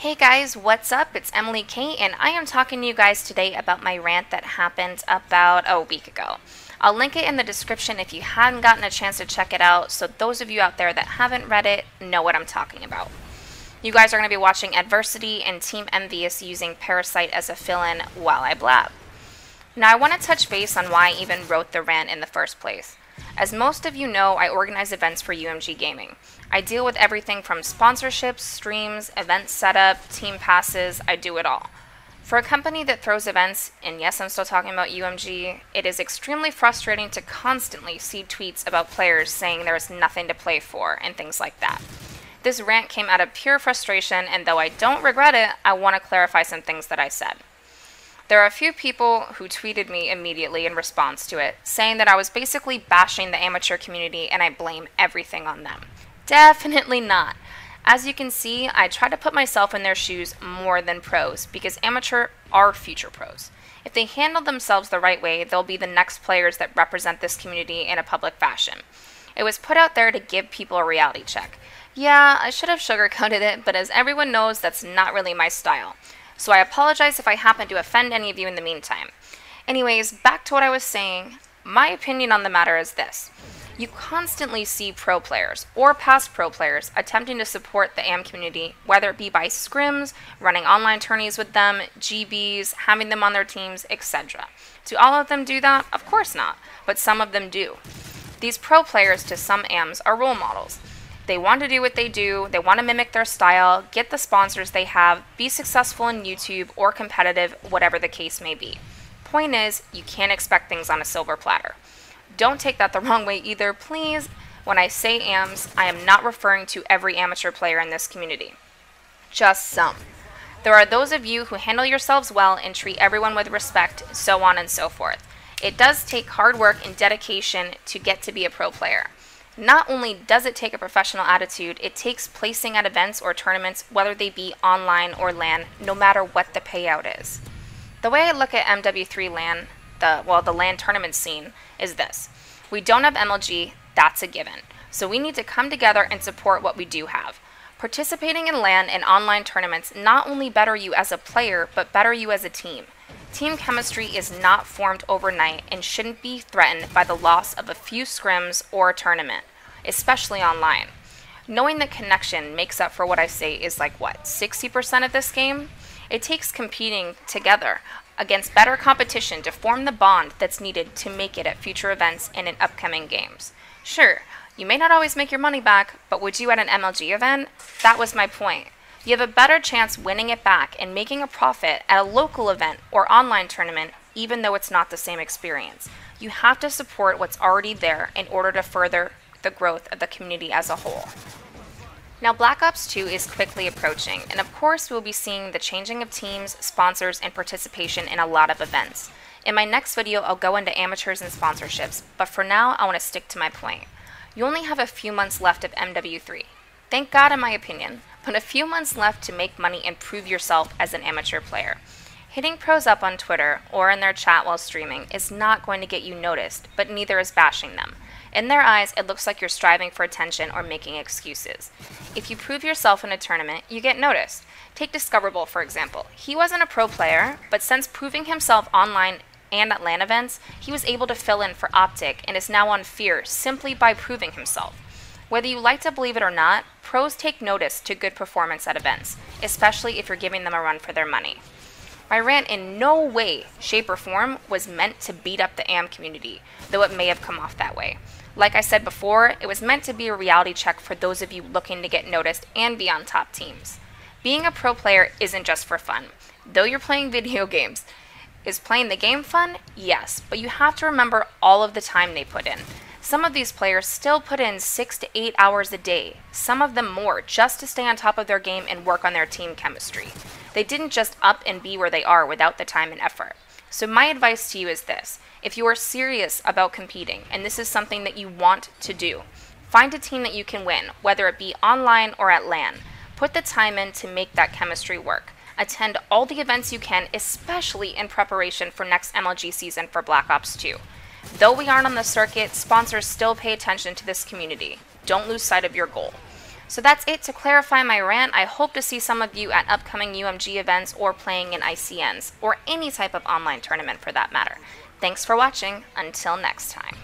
Hey guys, what's up? It's Emily K, and I am talking to you guys today about my rant that happened about a week ago. I'll link it in the description if you hadn't gotten a chance to check it out, so those of you out there that haven't read it know what I'm talking about. You guys are going to be watching Adversity and Team Envious using Parasite as a fill-in while I blab. Now I want to touch base on why I even wrote the rant in the first place. As most of you know, I organize events for UMG Gaming. I deal with everything from sponsorships, streams, event setup, team passes, I do it all. For a company that throws events, and yes, I'm still talking about UMG, it is extremely frustrating to constantly see tweets about players saying there's nothing to play for and things like that. This rant came out of pure frustration, and though I don't regret it, I want to clarify some things that I said. There are a few people who tweeted me immediately in response to it, saying that I was basically bashing the amateur community and I blame everything on them. Definitely not. As you can see, I try to put myself in their shoes more than pros, because amateur are future pros. If they handle themselves the right way, they'll be the next players that represent this community in a public fashion. It was put out there to give people a reality check. Yeah, I should have sugarcoated it, but as everyone knows, that's not really my style. So I apologize if I happen to offend any of you in the meantime. Anyways, back to what I was saying. My opinion on the matter is this. You constantly see pro players, or past pro players, attempting to support the AM community, whether it be by scrims, running online tourneys with them, GBs, having them on their teams, etc. Do all of them do that? Of course not, but some of them do. These pro players to some AMs are role models. They want to do what they do, they want to mimic their style, get the sponsors they have, be successful in YouTube or competitive, whatever the case may be. Point is, you can't expect things on a silver platter. Don't take that the wrong way either, please. When I say AMs, I am not referring to every amateur player in this community. Just some. There are those of you who handle yourselves well and treat everyone with respect, so on and so forth. It does take hard work and dedication to get to be a pro player. Not only does it take a professional attitude, it takes placing at events or tournaments, whether they be online or LAN, no matter what the payout is. The way I look at MW3 LAN, the LAN tournament scene, is this. We don't have MLG, that's a given. So we need to come together and support what we do have. Participating in LAN and online tournaments not only better you as a player, but better you as a team. Team chemistry is not formed overnight and shouldn't be threatened by the loss of a few scrims or a tournament, especially online. Knowing that connection makes up for what I say is like what, 60% of this game? It takes competing together against better competition to form the bond that's needed to make it at future events and in upcoming games. Sure, you may not always make your money back, but would you at an MLG event? That was my point. You have a better chance winning it back and making a profit at a local event or online tournament, even though it's not the same experience. You have to support what's already there in order to further the growth of the community as a whole. Now Black Ops 2 is quickly approaching, and of course we'll be seeing the changing of teams, sponsors, and participation in a lot of events. In my next video, I'll go into amateurs and sponsorships, but for now, I want to stick to my point. You only have a few months left of MW3. Thank God in my opinion, but a few months left to make money and prove yourself as an amateur player. Hitting pros up on Twitter or in their chat while streaming is not going to get you noticed, but neither is bashing them. In their eyes, it looks like you're striving for attention or making excuses. If you prove yourself in a tournament, you get noticed. Take Discoverable, for example. He wasn't a pro player, but since proving himself online and at LAN events, he was able to fill in for Optic and is now on Fear simply by proving himself. Whether you like to believe it or not, pros take notice to good performance at events, especially if you're giving them a run for their money. My rant in no way, shape, or form was meant to beat up the AM community, though it may have come off that way. Like I said before, it was meant to be a reality check for those of you looking to get noticed and be on top teams. Being a pro player isn't just for fun. Though you're playing video games, is playing the game fun? Yes, but you have to remember all of the time they put in. Some of these players still put in 6 to 8 hours a day, some of them more, just to stay on top of their game and work on their team chemistry. They didn't just up and be where they are without the time and effort. So my advice to you is this. If you are serious about competing, and this is something that you want to do, find a team that you can win, whether it be online or at LAN. Put the time in to make that chemistry work. Attend all the events you can, especially in preparation for next MLG season for Black Ops 2. Though we aren't on the circuit, sponsors still pay attention to this community. Don't lose sight of your goal. So that's it to clarify my rant. I hope to see some of you at upcoming UMG events or playing in ICNs, or any type of online tournament for that matter. Thanks for watching. Until next time.